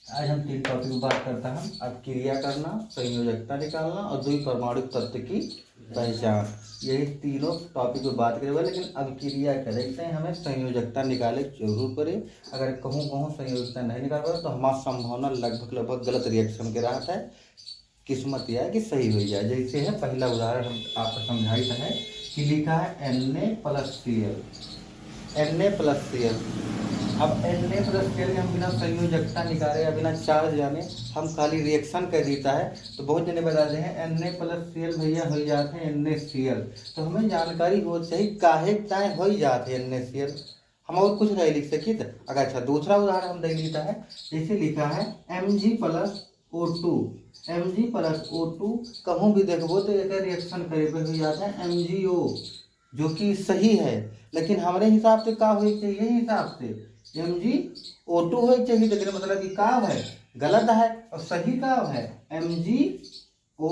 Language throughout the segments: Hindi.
आज हम तीन टॉपिक में बात करता हैं। अब क्रिया करना, संयोजकता निकालना और द्विपरमाणुक तत्व की पहचान। यही तीनों टॉपिक में बात करेंगे। लेकिन अब क्रिया क्या देखते हैं, हमें संयोजकता निकाले जरूर पड़े। अगर कहूँ संयोजकता नहीं निकाल पाए तो हमारी संभावना लगभग गलत रिएक्शन के रहा है। किस्मत यह है कि सही हो जाए। जैसे है पहला उदाहरण हम आपको समझाई है कि लिखा है Na+Cl, Na+Cl। अब Na+Cl के हम बिना संयोजकता निकाले या बिना चार्ज जाने हम खाली रिएक्शन कर देता है तो बहुत जने बता रहे हैं Na+Cl भैया हो जाते हैं NaCl। तो हमें जानकारी हो चाहिए काहे ताए हो जाते हैं NaCl। हम और कुछ नहीं लिख सकिए। अगर अच्छा दूसरा उदाहरण हम देख लेता है। जैसे लिखा है Mg+O2, Mg+O2 कहूँ भी देखो तो एक रिएक्शन करे पे हो जाता है MgO, जो कि सही है। लेकिन हमारे हिसाब से का हो चाहिए, हिसाब से MgO2 हो चाहिए। लेकिन मतलब कि का है गलत है और सही का है MgO।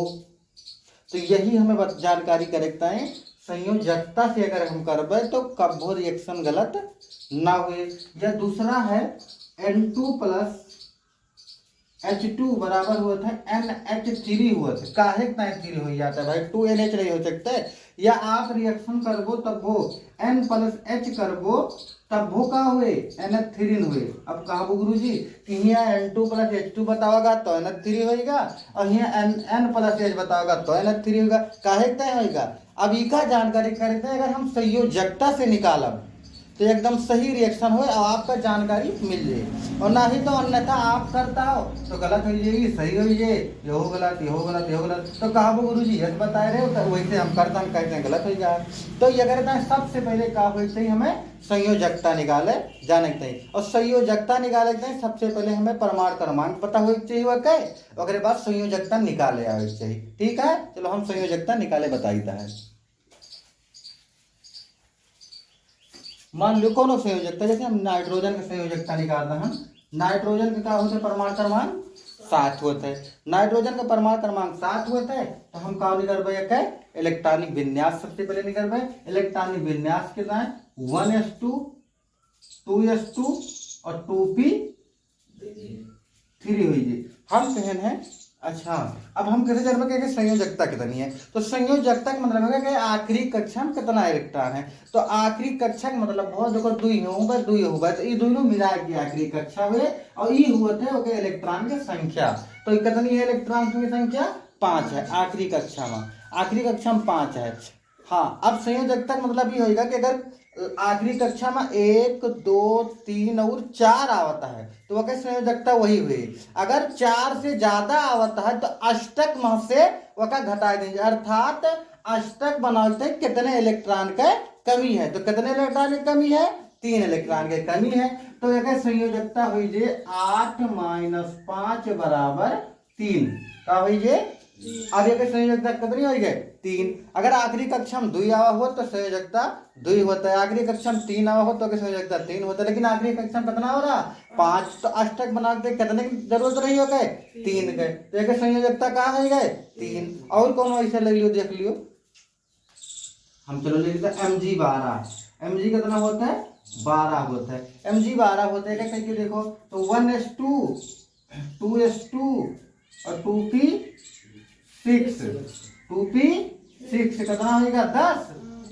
तो यही हमें जानकारी करेक्ट है। संयोजकता से अगर हम करबे तो कभी रिएक्शन गलत ना हुए। या दूसरा है N2+H2 बराबर हुआ था NH3 हुआ था। काहे NH3 हो जाता है भाई, 2NH नहीं हो सकता है। या आप रिएक्शन करबो तब वो N+H करबो तब वो का हुए NH3 हुए। अब कहबो गुरुजी कि यहाँ N2+H2 बताओगा तो NH3 होगा और यहाँ N+H बताओगा तो NH3 होगा। काहे तय होगा। अब इसका जानकारी करते हैं। अगर हम संयोजकता से निकालब तो एकदम सही रिएक्शन हो और आपका जानकारी मिल जाए। और ना ही तो अन्यथा आप करता हो तो गलत हो जाएगी, सही हो जाए, यो गलत यो गलत यो गलत। तो कहा गुरु जी यह बता रहे हो तो वैसे हम करता हम कहते हैं गलत हो जाए। तो ये करते हैं सबसे पहले कहा वैसे हमें संयोजकता निकाले जाने के चाहिए। और संयोजकता निकाले के सबसे पहले हमें परमाणु क्रमांक पता हो चाहिए वह कहे, और बाद संयोजकता निकाले आवे चाहिए। ठीक है, चलो हम संयोजकता निकाले बताईता है। मान लो कौन संयोजकता, जैसे हम नाइट्रोजन का संयोजकता निकालना है। नाइट्रोजन का क्या होता है, परमाणु क्रमांक 7 होता है। नाइट्रोजन का परमाणु क्रमांक 7 होता है तो हम क्या निकलबे इलेक्ट्रॉनिक विन्यास सबसे पहले निकलबे। इलेक्ट्रॉनिक विन्यास के साथ 1s2 2s2 और 2p3 हुई। हम कहन है अच्छा अब हम कैसे जानबे कि संयोजकता कितनी है। तो संयोजकता का मतलब है कि आखिरी कक्षा में कितना इलेक्ट्रॉन है। तो आखिरी कक्षा का मतलब बहुत देखो दुई होगा तो ये दोनों मिला के आखिरी कक्षा हुए और ये हुआ थे ओके इलेक्ट्रॉन की संख्या। तो कितनी है इलेक्ट्रॉन की संख्या, 5 है आखिरी कक्षा में। आखिरी कक्षा में 5 है। हाँ, अब संयोजकता का मतलब ये होगा कि अगर आखिरी कक्षा में 1 2 3 और 4 आवता है तो वह संयोजकता वही हुई। अगर 4 से ज्यादा आवता है तो अष्टक में से वह घटा देंगे, अर्थात अष्टक बनाते कितने इलेक्ट्रॉन का कमी है। तो कितने इलेक्ट्रॉन की कमी है, 3 इलेक्ट्रॉन की कमी है। तो यह संयोजकता हुई जे 8 - 5 बराबर 3 का हुई जे। अब ये संयोजकता कितनी हो गई, 3। अगर आखिरी कक्षा में 2 आवा हो तो संयोजकता 2 होता है। आखिरी कक्षा में 3 आवा हो तो संयोजकता 3 होता है। लेकिन आखिरी कक्षा में कितना हो रहा, 5। तो अष्टक बनाते कितने की जरूरत रही हो गए, 3 गए। तो एक संयोजकता कहा है गए 3। और कौन ऐसे ले लियो देख लियो। हम चलो ले लेते हैं Mg12। Mg कितना होता है, 12 होता है। Mg12 होता है क्या करके देखो तो 1s2 2s2 और 2p6 कितना होगा 10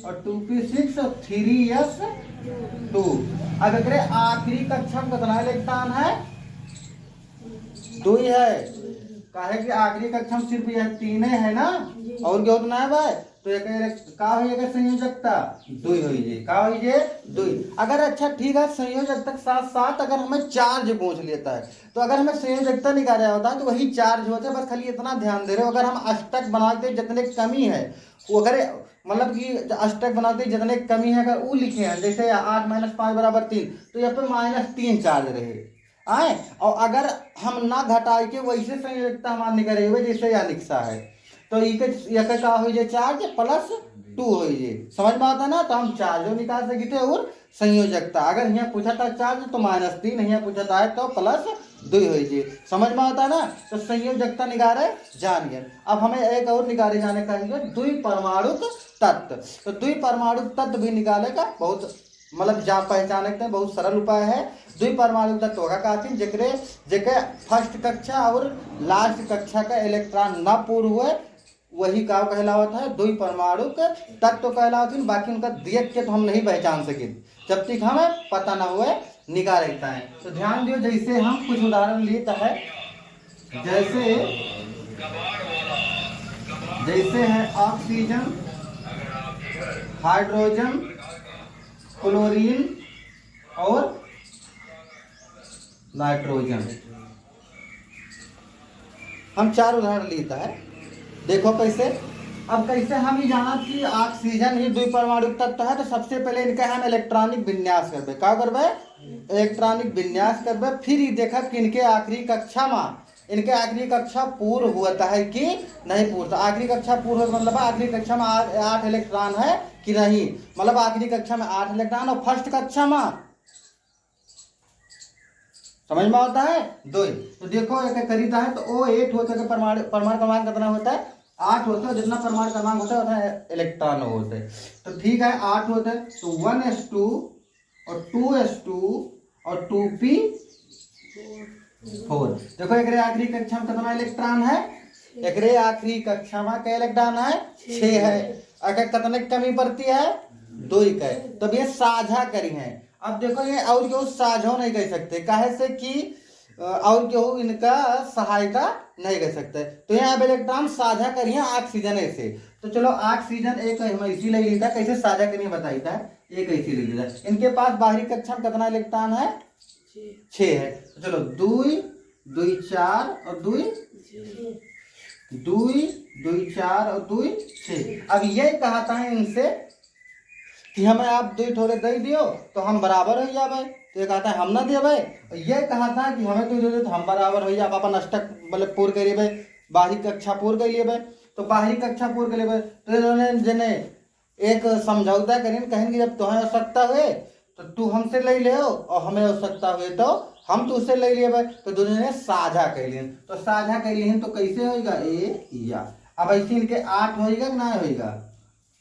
और 2p6 और 3s2। अब अगर आखिरी कक्षा में कितना इलेक्ट्रॉन है, 2 है। काहे कि आखिरी कक्षा में सिर्फ यह 3 है ना, और क्या होता है भाई। तो एक का होगा संयोजकता 2 होइए, का होइए 2। अगर अच्छा ठीक है संयोजकता के साथ साथ अगर हमें चार्ज पूछ लेता है तो अगर हमें संयोजकता निकाला होता है तो वही चार्ज होता है। बस खाली इतना ध्यान दे रहे हो, अगर हम अष्टक बनाते जितने कमी है वो अगर मतलब कि अष्टक बनाते जितने कमी है अगर वो लिखे हैं, जैसे 8 - 5 बराबर 3 तो यहाँ पे -3 चार्ज रहे आए। और अगर हम ना घटाए के वैसे संयोजकता हमारे निकले हुए जैसे या निकसा है तो एक का हो जाए चार्ज +2 हो जाए। समझ में आता है ना। तो हम चार्ज निकाल सकते थे और संयोजकता अगर यहाँ पूछा था चार्ज तो -3, यहाँ पूछा था तो +2 हो जाए। समझ में आता है ना। तो संयोजकता निकाले जान गए। अब हमें एक और निकाले जाने का है द्विपरमाणुक तत्व। तो द्विपरमाणुक तत्व भी निकाले का बहुत मतलब जा पहचाने के बहुत सरल उपाय है। द्विपरमाणु तत्व का कहती जेके फर्स्ट कक्षा और लास्ट कक्षा का इलेक्ट्रॉन न पूर्ण हुए वही का कहलावत है द्विपरमाणु तत्व कहलावत है। बाकी उनका देख के तो हम नहीं पहचान सके जब तक हमें पता ना हुए निगाह रहता है। तो ध्यान दियो, जैसे हम कुछ उदाहरण लेता है, जैसे है ऑक्सीजन, हाइड्रोजन, क्लोरीन और नाइट्रोजन। हम 4 उदाहरण लेता है, देखो कैसे। अब कैसे हम ही जाना कि ऑक्सीजन ही द्विपरमाणु तत्व है, तो सबसे पहले इनका हम इलेक्ट्रॉनिक विन्यास करबे। क्या करबे? इलेक्ट्रॉनिक विन्यास करबे। फिर ही देखा कि इनके आखिरी कक्षा पूर्ण हुआ है कि नहीं पूर्ण। आखिरी कक्षा पूर्ण हो मतलब आखिरी कक्षा में 8 इलेक्ट्रॉन है कि नहीं, मतलब आखिरी कक्षा में 8 इलेक्ट्रॉन और फर्स्ट कक्षा में समझ में आता है 2। तो देखो एक करीता है तो O8 होता है, परमाणु क्रमांक कितना होता है 8 होता है। जितना परमाणु क्रमांक होता है उतना इलेक्ट्रॉन होते हैं। तो ठीक है 8 होते हैं, तो 1s2 और 2s2 और 2p4। देखो एक आखिरी कक्षा में कितना इलेक्ट्रॉन है, एक आखिरी कक्षा में क्या इलेक्ट्रॉन है 6 है। अगर कितने कमी पड़ती है 2 का। तब ये साझा करी है। अब देखो ये और क्यों साझा नहीं कह सकते, काहे से कि और क्यों इनका सहायता नहीं कर सकते। तो यहाँ पे इलेक्ट्रॉन साझा करिए ऑक्सीजन से। तो चलो ऑक्सीजन एक हम इसी ले लेता, कैसे साझा करिए बताई था, एक ऐसी ले लेता। इनके पास बाहरी कक्षा में कितना इलेक्ट्रॉन है 6 है। तो चलो 2 2 4 और 2 2 4 और 2 6। अब ये कहता है इनसे कि हमें आप 2 थोड़े दे दियो तो हम बराबर हो जाए। तो ये कहता है हम ना दिए भाई, ये कहा था कि हमें 2 दे तो हम बराबर हो जाए। अपन अष्टक मतलब पूर्ण करिए भाई, बाहरी कक्षा पूर्ण कर लिए भाई। तो बाहरी कक्षा पूर्ण कर लिए भाई, तो इन्होंने जने एक समझौता करें, कहेंगे जब तुम्हें आवश्यकता हुए तो तू हमसे ले ले और हमें आवश्यकता हुए तो हम तुझसे ले लिए भाई। तो दोनों ने साझा कर लिए। तो साझा कर लिए तो कैसे होगा या अब ऐसे इनके 8 होगा कि ना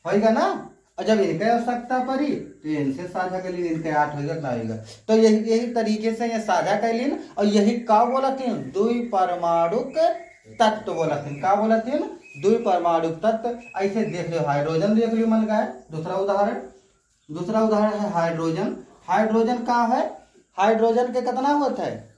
होगा ना। और जब इनके आवश्यकता पड़ी तो इनसे साझा कर ली, इनके 8 होगा ना होगा। तो यही तरीके से ये साझा कर ली। और यही का बोला थी द्विपरमाणुक तत्व बोला थी। का बोला थी द्विपरमाणुक तत्व। ऐसे देख लो हाइड्रोजन देख लो मन का है। दूसरा उदाहरण है हाइड्रोजन। हाइड्रोजन का है, हाइड्रोजन के कितना होता है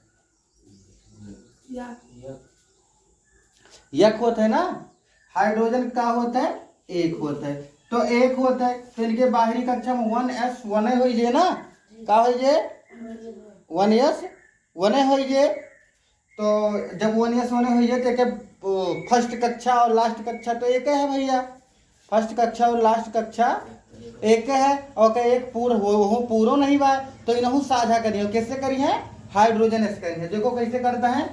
एक होता है ना। हाइड्रोजन का होता है 1 होता है। तो 1 होता है तो इनके बाहरी कक्षा में 1s 1 हो जाए ना। का हो जाए 1s 1 हो जाए। तो जब 1s 1 हो जाए तो फर्स्ट कक्षा और लास्ट कक्षा तो एक है भैया। फर्स्ट कक्षा और लास्ट कक्षा एक है। और एक पूर्ण हो पूरो नहीं बा तो इनहू साझा करिए। कैसे करिए हाइड्रोजन से करिए। देखो कैसे करता है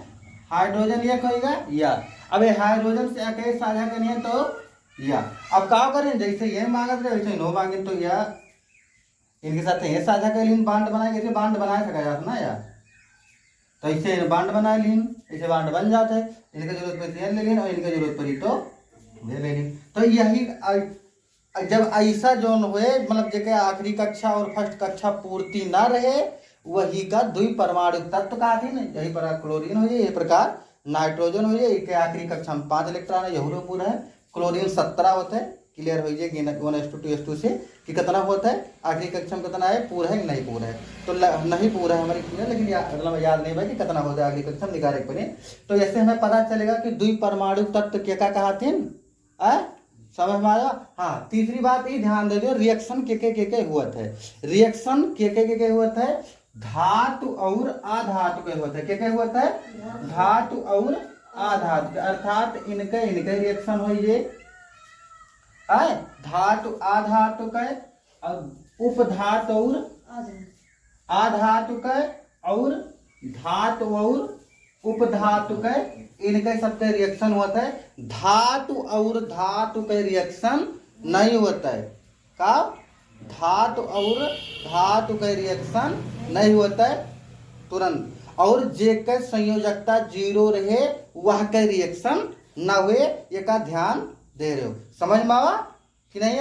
हाइड्रोजन एक होगा या। अब हाइड्रोजन से अकेले साझा करिए तो या। अब क्या करें जैसे ये मांगत रहे वैसे नो मांगे तो या इनके साथ ये साझा कर लीन बांड बनाए। कैसे बांड बना सका जाता ना यार। तो ऐसे बांड बना लीन, ऐसे बांड बन जाता है। इनकी जरूरत पड़ी ले लीन और इनकी जरूरत पड़ी तो ले लीन। तो यही जब ऐसा जोन हुए मतलब जगह आखिरी कक्षा और फर्स्ट कक्षा पूर्ति ना रहे वही का द्विपरमाणु तत्व का थी ना। यही प्रकार क्लोरीन हो जाए, यही प्रकार नाइट्रोजन हो जाए। आखिरी कक्षा में 5 इलेक्ट्रॉन है, यही पूरा है। क्लोरीन 17 होता है। क्लियर हो जाए 1s2 2s2 से कि कितना होता है आखिरी कक्षा में कितना है पूरा है कि नहीं पूरा है। तो नहीं पूरा है हमारी क्लियर, लेकिन मतलब याद नहीं भाई कि कितना होता है आखिरी कक्षा में निकाल बने। तो ऐसे हमें पता चलेगा कि द्विपरमाणु तत्व क्या कहा थे समझ में आया। हाँ तीसरी बात ये ध्यान दे दो रिएक्शन के हुआ था। रिएक्शन के हुआ था धातु और अधातु के हुआ था। क्या हुआ था धातु और अधातु। अर्थात इनके रिएक्शन हो ये धातु अधातु का उपधातु और अधातु का और धातु और उपधातु का इनका सबका रिएक्शन होता है। धातु और धातु का रिएक्शन नहीं होता है। का धातु और धातु का रिएक्शन नहीं होता है तुरंत। और जेकर संयोजकता 0 रहे वह का रिएक्शन ना हुए, ये का ध्यान दे रहे हो। समझ में आवा कि नहीं।